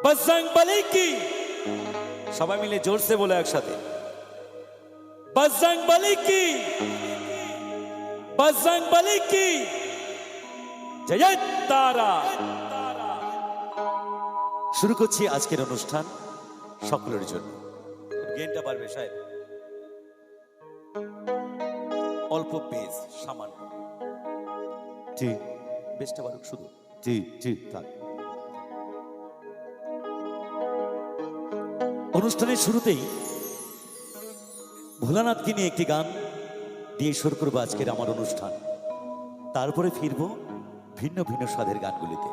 बजरंग बली की सबाई मिले जोर से बोलो एक साथे बजरंग बली की बजरंग बली की जय तारा। শুরু করছি আজকের অনুষ্ঠান সকলের জন্য। গেনটা পারবে সাহেব, অল্প বেজ সামান্য জি বেশটা বারুক শুধু জি জি থাক। অনুষ্ঠানের শুরুতেই ভোলানাথকে নিয়ে একটি গান দিয়ে শুরু করবো আজকের আমার অনুষ্ঠান। তারপরে ফিরবো ভিন্ন ভিন্ন স্বাদের গানগুলিতে।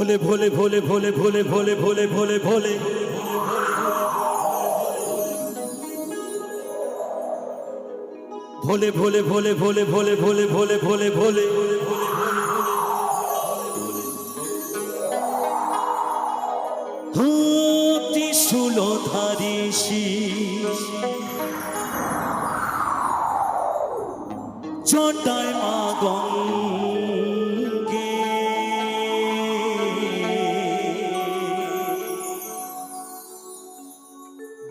भोले भोले भोले भोले भोले भोले भोले भोले भोले भोले भोले भोले भोले भोले भोले भोले भोले भोले त्रिशूलधारी জটায় মা গঙ্গে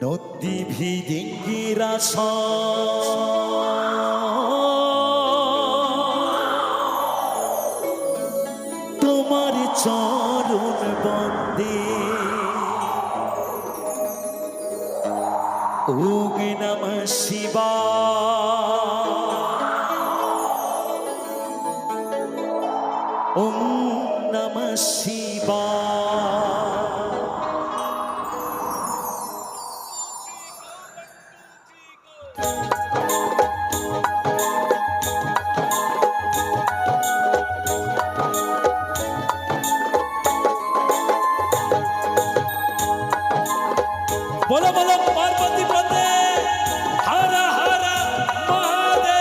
নদী ভিডিঙ্গিরা তোমার চরণ বন্দে ওম নমঃ শিবায় ওম নমঃ শিবায়। बोलो बोलो पार्वती पते हर हर महादेव।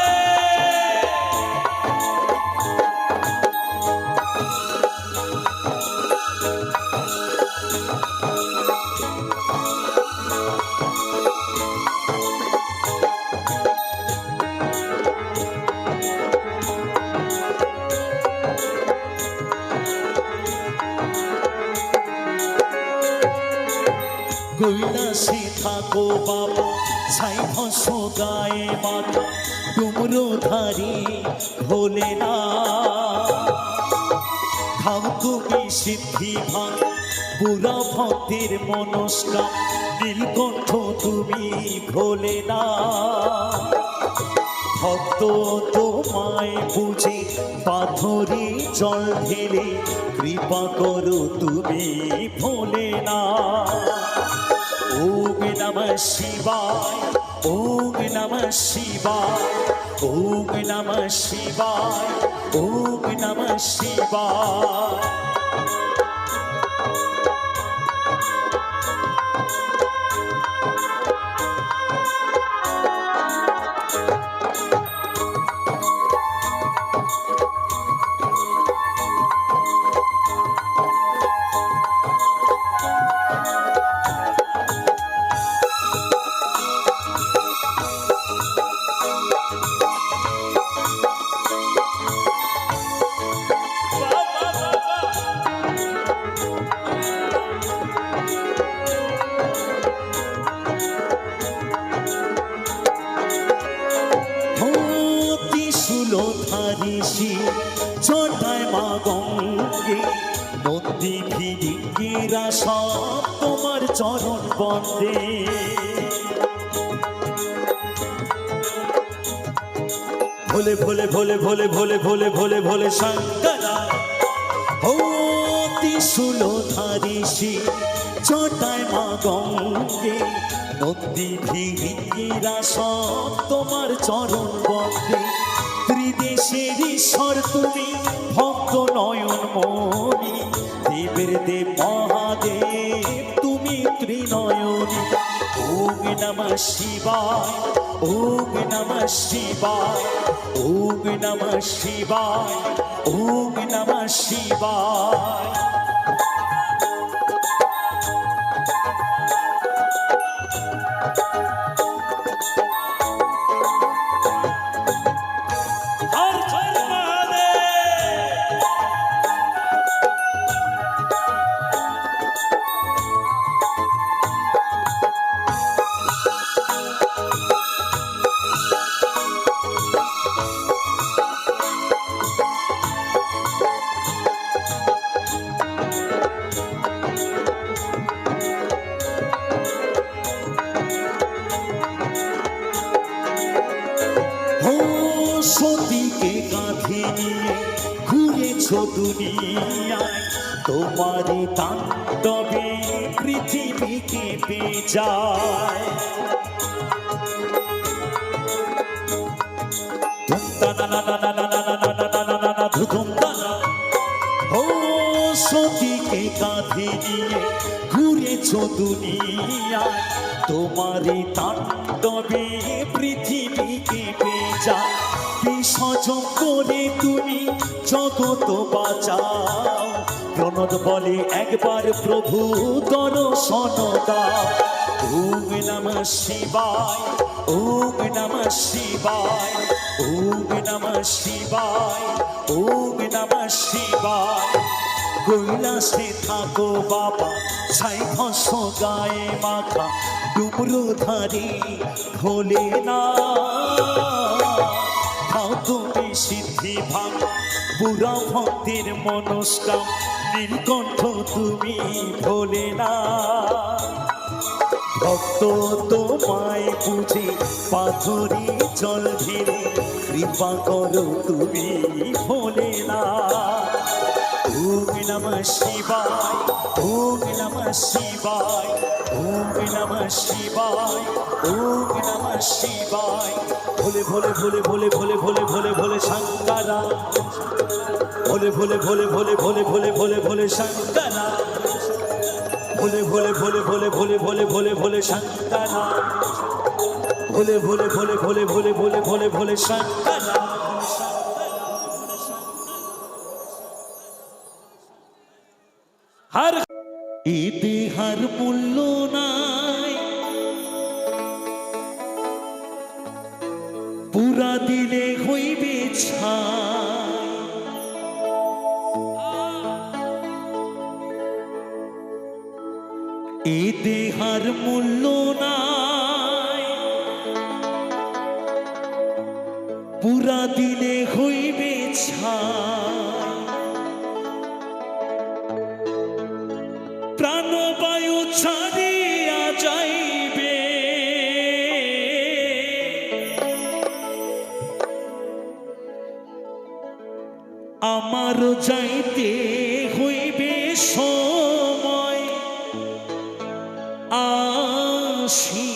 কৈলাসে থাকো বাবা ছাই ভস্ম গায়ে মাথা ডুমরোধারী ভোলে না খাও তুমি সিদ্ধি ভাঙ পুরা ভক্তের মনস্কাম নীলকণ্ঠ তুমি ভোলে না ভক্ত তোমায় বুঝে পাথরে জল ঢেলে কৃপা করো তুমি ভোলে না। ओम नमः शिवाय ओम नमः शिवाय ओम नमः शिवाय ओम नमः शिवाय। জটায় মা গঙ্গে নদী ভিডিঙ্গিরা সব তোমার চরণ বন্দে ভোলে ভোলে ভোলে ভোলে ভোলে ভোলে ভোলে ভোলে শঙ্করা ও ত্রিশূলধারী জটায় মা গঙ্গে নদী ভিডিঙ্গিরা সব তোমার চরণ বন্দে ত্রিদেশের ঈশ্বর তুমি ভক্ত নয়ন মনি দেবের দেব মহাদেব তুমি ত্রিনয়নী। ওম নমঃ শিবায় ওম নমঃ শিবায়, ওম নমঃ শিবায়, ওম নমঃ শিবায়। সতীকে কাঁধে নিয়ে ঘুরেছ দুনিয়ায়, তোমারই তাণ্ডবে পৃথিবী কেঁপে যায়। ও সতীকে কাঁধে নিয়ে ঘুরেছ দুনিয়ায়, তোমারই তাণ্ডবে পৃথিবী কেঁপে যায়। বিসর্জন করে তুমি জগৎ বাঁচাও, প্রণত বলে একবার প্রভু দর্শন দাও। ওম নমঃ শিবায়, ওম নমঃ শিবায়, ওম নমঃ শিবায়, ওম নমঃ শিবায়। কৈলাসে থাকো বাবা, ছাই ঘষ গায়ে মাখা, ডুমরুধারী ভোলে না। খাও তুমি সিদ্ধি ভাঙা, পুরা ভক্তের মনস্কাম, নীলকণ্ঠ তুমি ভোলে না। ভক্ত তোমায় বুঝে পাথরি জল ঢেলে, কৃপা করো তুমি ভোলে না। ওম নমঃ শিবায়, ওম নমঃ শিবায়, ওম নমঃ শিবায়, ওম নমঃ শিবায়। ভোলে ভোলে ভোলে ভোলে ভোলে ভোলে ভোলে ভোলে শঙ্করা, ভোলে ভোলে ভোলে ভোলে ভোলে ভোলে ভোলে ভোলে শঙ্করা, ভোলে ভোলে ভোলে ভোলে ভোলে ভোলে ভোলে ভোলে শঙ্করা, ভোলে ভোলে ভোলে ভোলে ভোলে ভোলে ভোলে ভোলে শঙ্করা। হার এ দেহার মূল্য নাই, পুরা দিলে হইবে ছাই। এ দেহার মূল্য নাই, পুরা দিলে হইবে ছাই। প্রাণবায়ু ছাড়িয়া যাইবে, আমারও যাইতে হইবে সময় আসিলে।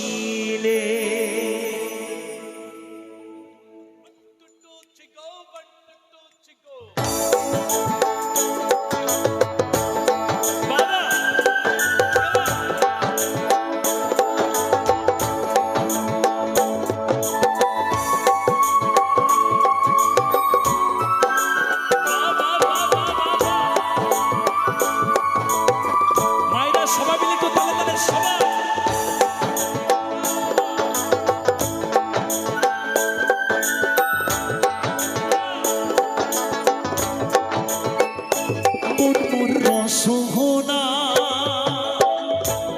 সোহনা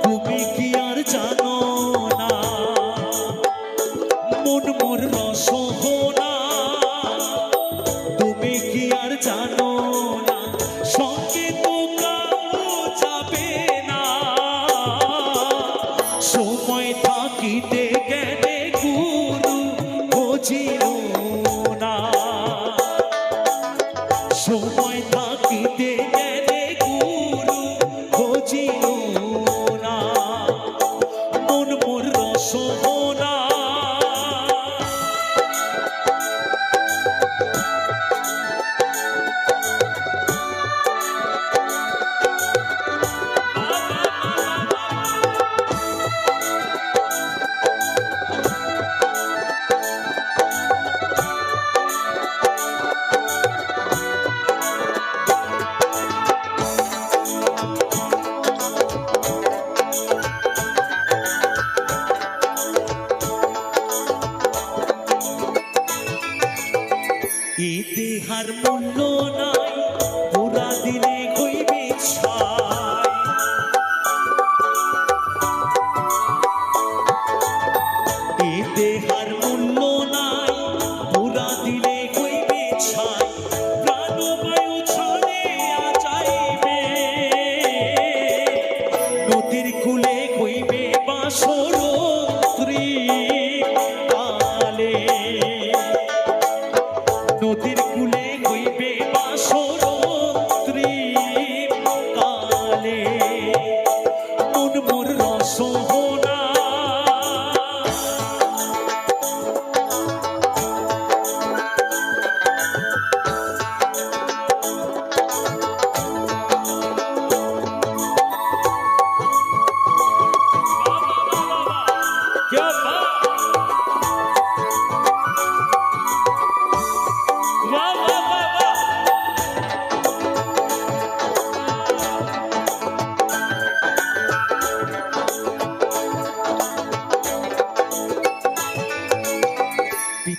তুমি কি আর জানো না, মন মোর রসোহনা তুমি কি আর জানো না। সঙ্গে তো কাউ যাবে না, সময় থাকিতে জ্ঞানে গুরু বুঝিল না। সময় থাকিতে জ্ঞানে গুরু বুঝিল না, মন মোর রসোহনা।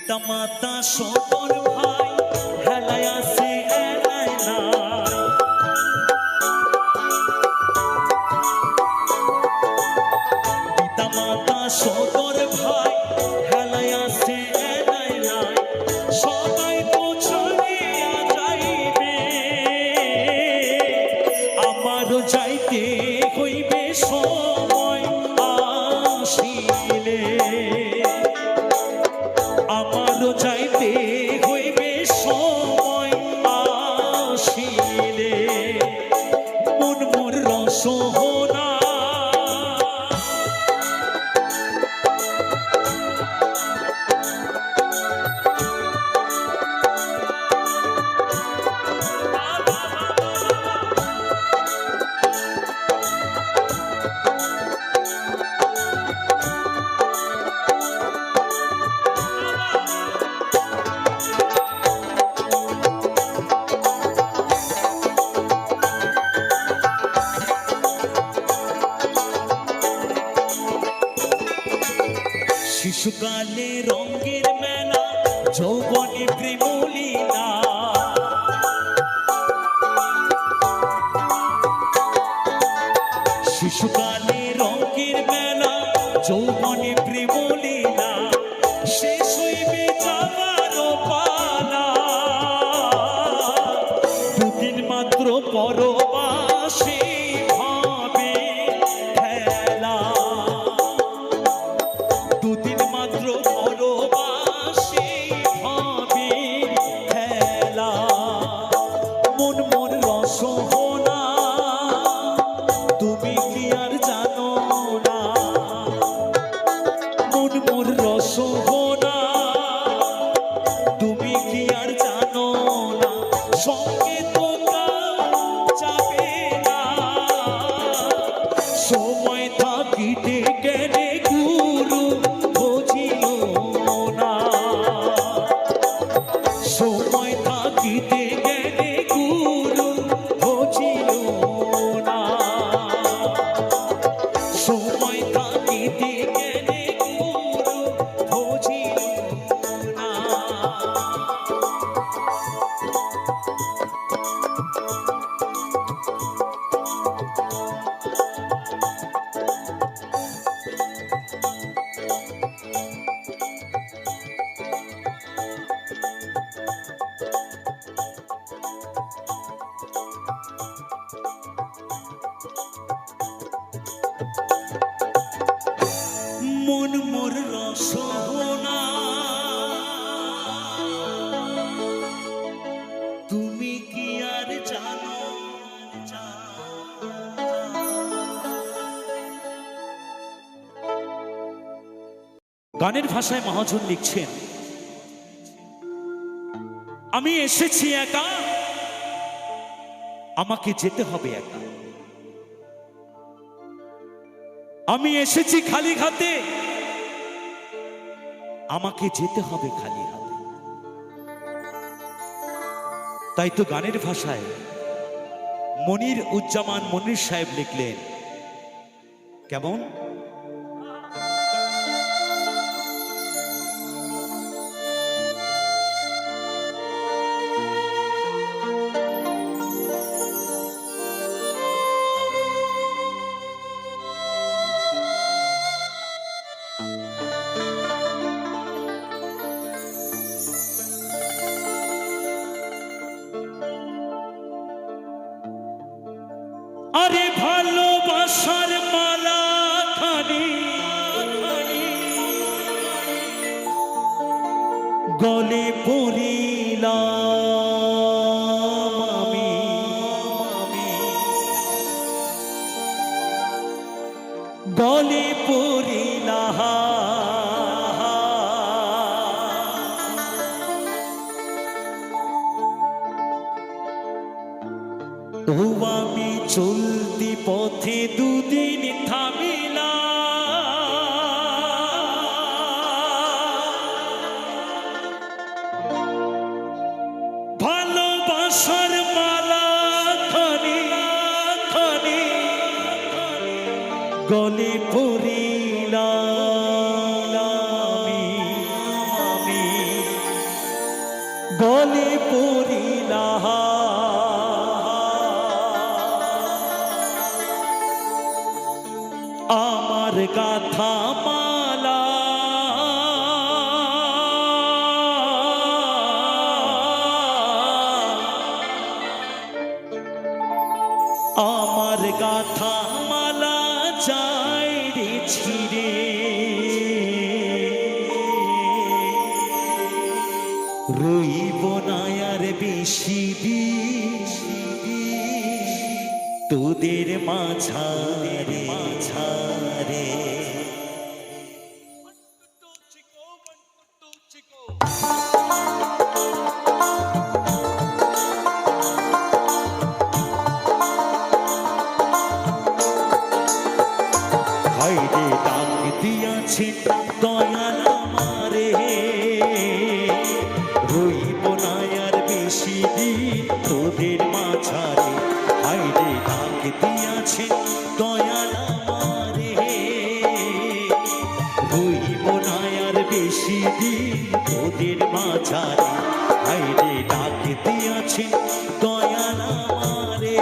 পিতা মাতা সদর ভাই হেলায় আসে এলাই নাই। পিতা মাতা সদর ভাই হেলায় আসে এলাই নাই। সবাই তো ছাড়িয়া যাইবে, আমারও যাইতে হইবে সময় আসিলে। আমারও যাইতে হইবে সময় আসিলে। মন মোর রসহনা শিশুকালে রঙের মেলা, যৌবনে প্রেমলীলা। শিশুকালে রঙের মেলা, যৌবনে প্রেমলীলা। শেষ হইবে যাবার পালা, দুদিন মাত্র পরবাসে ভাবে খেলা। দুদিন মাত্র পরবাসে ভাবে খেলা। মন মোর রসহনা তুমি কি আর জানো না। মন মোর রসহনা তুমি কি আর জানো না। সঙ্গে তো যাবে না, সময় থাকিতে গেলে গুরু বুঝিল না। সময় থাকিতে গেলে গুরু বুঝিল না। সময় থাকিতে গেলে গুরু বুঝিল না। মন মোর রসনা তুমি কি আর জানো। গানের ভাষায় মহাজন লিখছেন, আমি এসেছি একা, আমাকে যেতে হবে একা। আমি এসেছি খালি হাতে, আমাকে যেতে হবে খালি হাতে। তাই তো গানের ভাষায় মনির উজ্জামান মনির সাহেব লিখলেন কেমন, আরে ভালোবাসার মালা খানি গলে পড়িলাম আমি। গলে পড়িলাম ও আমি চলতি পথে দুদিন থামিলা। ভালোবাসার মালা খানি গলে পড়িলাম আমি। আমার গাথা মালা আমার গাথা মালা যায় রে ছিড়ে রইব না আর বেশি দিন তোদের মাঝারে মাঝারে হাইরে ডাক দিয়াছেন দয়াল আমারে রইব না আর বেশি দিন তোদের মাঝারে হাইরে ডাক দিয়াছেন দয়াল আমারে রইব না আর বেশি দিন তোদের মাঝারে হাইরে ডাক দিয়াছেন দয়াল আমারে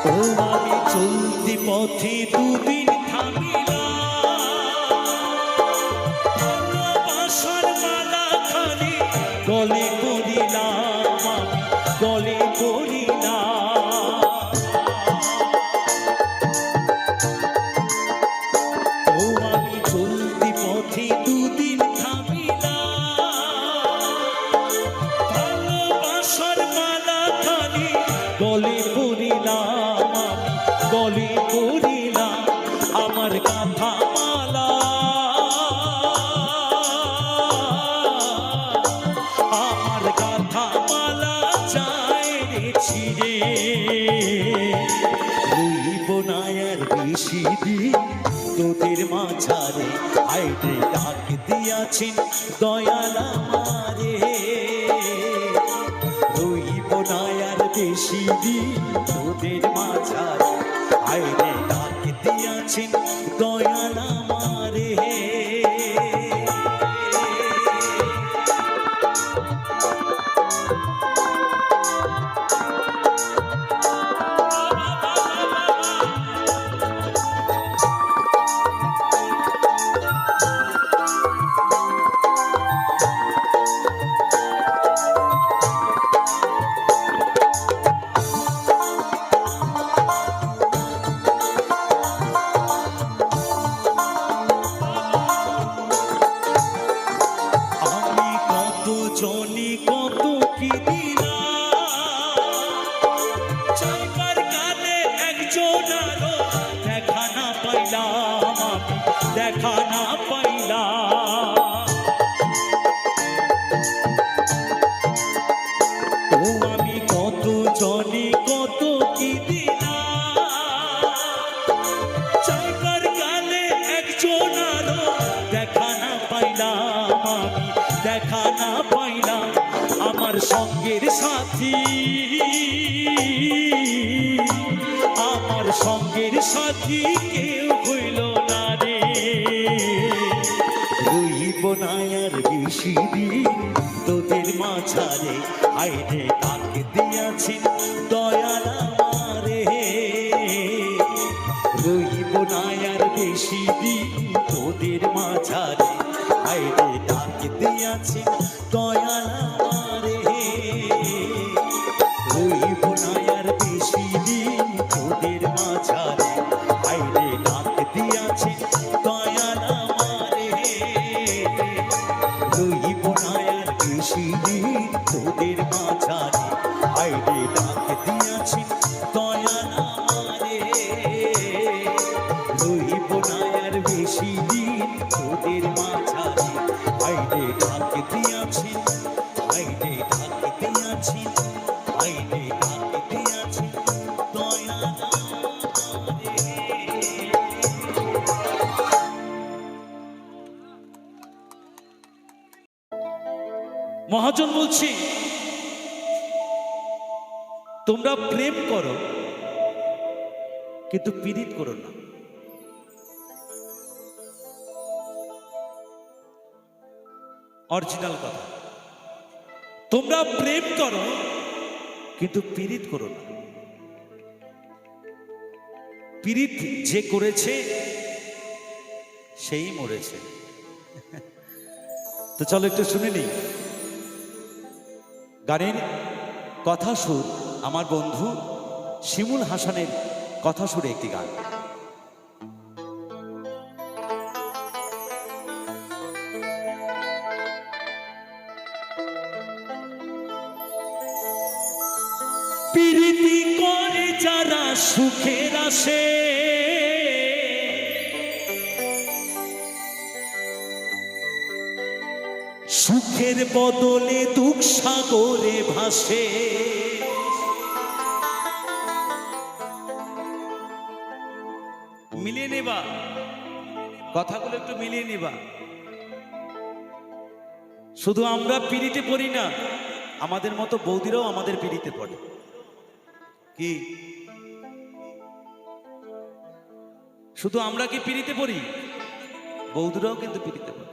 ও আমি চলতি পথে দুদিন থামিলাম ভালোবাসার মালা খানি গলে পড়িলাম আমি গলে পড়িলাম ও আমি চলতি পথে দুদিন থামিলাম ভালোবাসার মালা খানি গলে পড়িলাম গলে পড়িলাম আমার গাথা মালা আমার গাথা মালা যায় রে ছিড়ে রইব না আর বেশি দিন তোদের মাঝারে আইরে ডাক দিয়াছেন দয়াল আমারে রইব না আর বেশি দিন তোদের মাঝারে আইরে ডাক দিয়াছেন দয়াল আমারে জনি কত কি দিলাম চাইবার কালে একজন আরো দেখা না পাইলাম আমি দেখা না পাইলাম ও আমি কত জনি কত কি দিলাম চাইবার কালে একজন আরো দেখা না পাইলাম আমি দেখা না পাইলাম আমার সঙ্গের সাথী আমার সঙ্গের সাথী কেউ হইল না রে রইব না আর বেশি দিন তোদের মাঝারে আইরে ডাক দিয়াছেন দয়াল আমারে রইব না আর বেশি দিন তোদের মাঝারে আইরে ডাক দিয়াছেন দয়াল আমারে রইব না আর বেশি দিন তোদের মাঝারে আইরে ডাক দিয়াছেন দয়াল আমারে রইব না আর বেশি দিন তোদের মাঝারে আইরে ডাক দিয়াছেন দয়াল আমারে রইব না আর বেশি দিন তোদের মাঝারে আইরে ডাক দিয়াছেন মহাজন বলছি, তোমরা প্রেম করো কিন্তু পীড়িত করো না। অরিজিনাল কথা, তোমরা প্রেম করো কিন্তু পীড়িত করো না। পীড়িত যে করেছে সেই মরেছে। তো চলো একটু শুনে নিই গানের কথা সুর, আমার বন্ধু শিমুল হাসানের কথা সুরে একটি গান। প্রীতি করে যারা সুখের আসে, সুখের বদলে দুঃখ সাগরে ভাসে। মিলিয়ে নেবা কথাগুলো, একটু মিলিয়ে নেবা। শুধু আমরা পিড়িতে পড়ি না, আমাদের মতো বৌদিরাও আমাদের পিড়িতে পড়ে। কি শুধু আমরা কি পিড়িতে পড়ি? বৌদিরাও কিন্তু পিড়িতে পড়ে।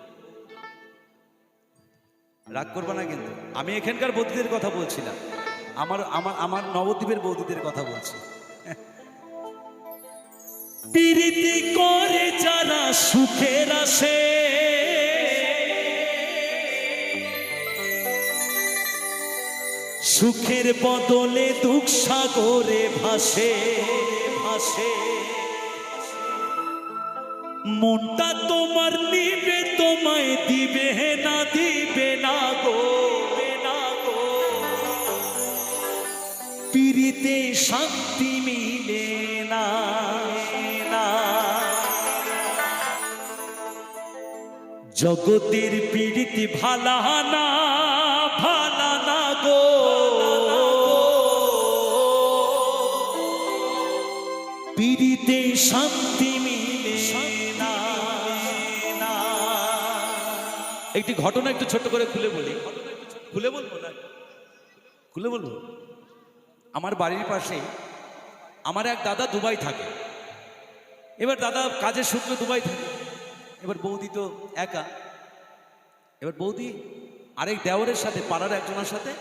রাগ করবা না কিন্তু, আমি এখানকার বৌদিদের কথা বলছিলাম, আমার আমার আমার নবদ্বীপের বৌদিদের কথা বলছি। প্রীতি করে যারা সুখের আসে, সুখের বদলে দুঃখ সাগরে ভাসে ভাসে। মনটা তোমার নিবে তোমায় দিবে না, দিবে না গো, না গো। পীড়িতে শান্তি মিলে না, না। জগতের পীড়িত ভালা না, ভালা না গো। পীড়িতে শান্তি মিলে না, না। একটি ঘটনা একটু ছোট্ট করে খুলে বলি, খুলে বলবো না, খুলে বলবো। আমার বাড়ির পাশে আমার এক দাদা দুবাই থাকে। এবার দাদা কাজের সূত্রে দুবাই থাকে। এবার বৌদি তো একা। এবার বৌদি আরেক দেওরের সাথে, পাড়ার একজনের সাথে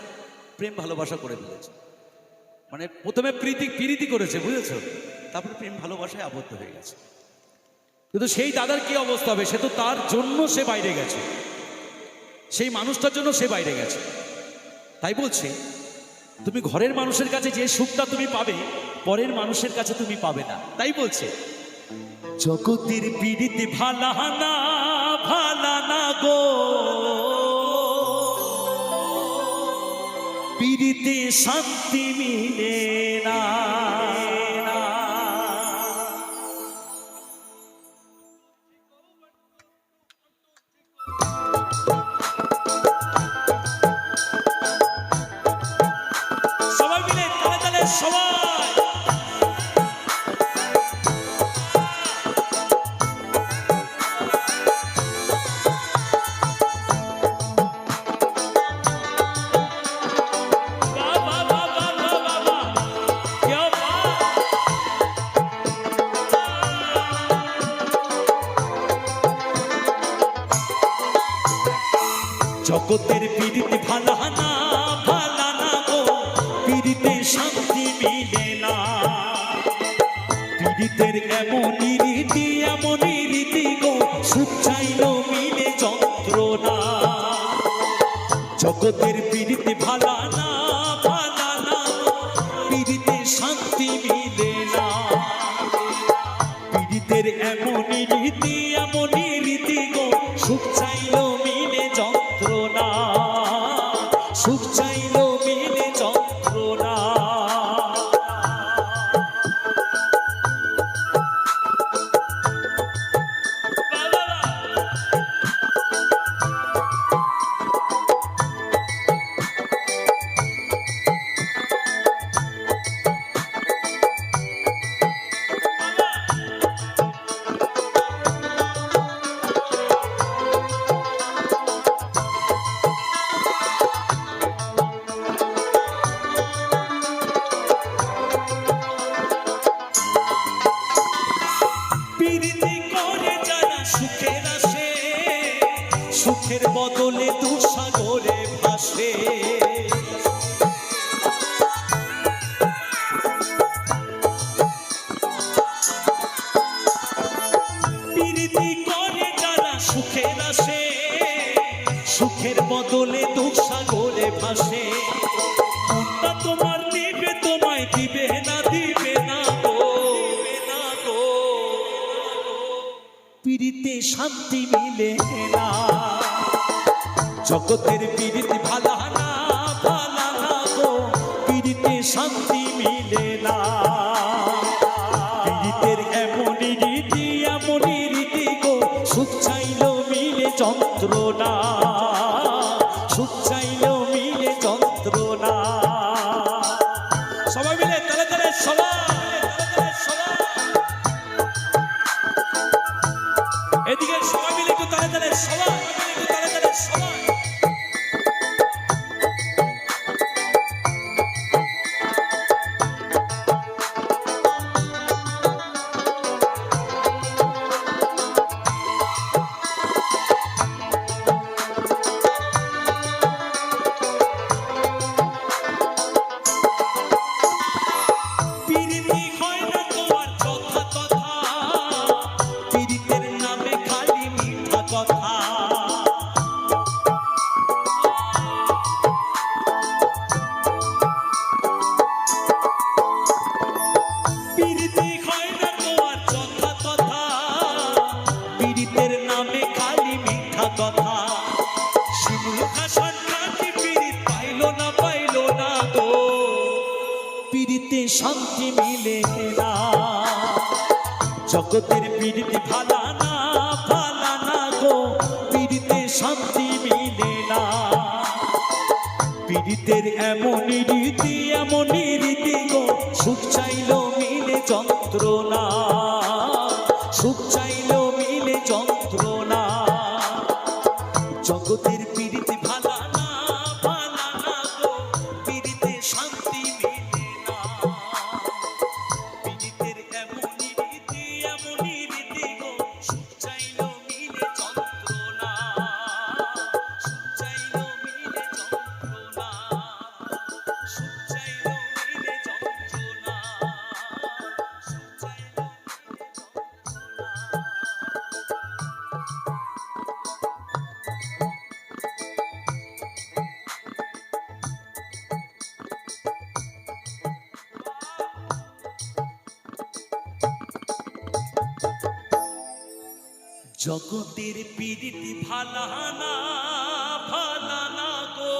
প্রেম ভালোবাসা করে ফেলেছে। মানে প্রথমে প্রীতি করেছে, বুঝেছো, তারপরে প্রেম ভালোবাসায় আবদ্ধ হয়ে গেছে। কিন্তু সেই দাদার কি অবস্থা হবে? সে তো তার জন্য সে বাইরে গেছে, সেই মানুষটার জন্য সে বাইরে গেছে। তাই বলছে, তুমি ঘরের মানুষের কাছে যে সুখটা তুমি পাবে, পরের মানুষের কাছে তুমি পাবে না। তাই বলছে, জগতের পীড়িত ভালা না, ভালা না গো। পীড়িতে শান্তি মিলে না, না। সবাই মিলে তালে তালে সবাই। জগতের পীড়িত ভালা না, ভালা না গো। পীড়িতে শান্তি মিলে না। পীড়িতের এমনই রীতি, এমনই রীতি গো। সুখ চাইলো মিলে যন্ত্রণা। জগতের পীড়িত ভালা না, ভালা না গো। পীড়িতে শান্তি মিলে না। পীড়িতের এমনই রীতি, এমনই রীতি গো। সুখ চাইলো মিলে যন্ত্রণা, সুখ চাইলো মিলে যন্ত্রণা। সুখের বদলে দুঃসাগরে ভাসে। প্রীতি করে যারা সুখের আসে, সুখের বদলে দুঃসাগরে ভাসে। মনটা তোমার দিবে, তোমায় দিবে না, দিবে না গো, দিবে না গো। প্রীতিতে শান্তি মিলে না, জগতের প্রীতি ভালা না, ভালা না গো। প্রীতিতে শান্তি মিলে না। প্রীতির এমনই রীতি, এমনই রীতি গো। সুখ চাইলেও মিলে যন্ত্রণা, সুখ চাইলেও মিলে যন্ত্রণা। সবাই মিলে তালে তালে সবাই, এদিকে সবাই মিলে একটু তালে তালে সবাই, একটু তালে তালে সবাই। প্রীতি হয় না তোমার কথা কথা, প্রীতির নামে খালি মিঠা কথা। প্রীতি হয় না তোমার কথা কথা, প্রীতির নামে খালি মিঠা কথা। শিমুল হাসান খাঁটি প্রীত পাইলো না, পাইলো না গো। প্রীতিতে শান্তি মিলে না, জগতের প্রীতি ভালা না, ভালা না গো। প্রীতিতে শান্তি মিলে না। প্রীতির এমনই রীতি, এমনই রীতি গো। সুখ চাইলেও মিলে যন্ত্রণা, সুখ চাইলেও মিলে যন্ত্রণা। জগতের প্রীতি ভালা না, ভালা না গো। প্রীতিতে শান্তি মিলে না। প্রীতির এমনই রীতি, এমনই রীতি গো। সুখ চাইলেও মিলে যন্ত্রণা, সুখ চাইলেও মিলে যন্ত্রণা, সুখ চাইলেও মিলে যন্ত্রণা, সুখ চাইলেও মিলে জগতের প্রীতি ভালা না, ভালা না গো।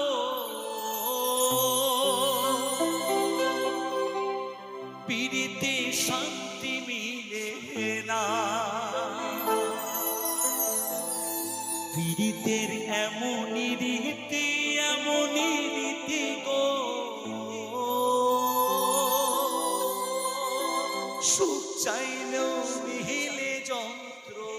প্রীতিতে শান্তি মিলে না। প্রীতির এমনই রীতি, এমনই রীতি গো। সুখ চাইলেও মিলে যন্ত্রণা।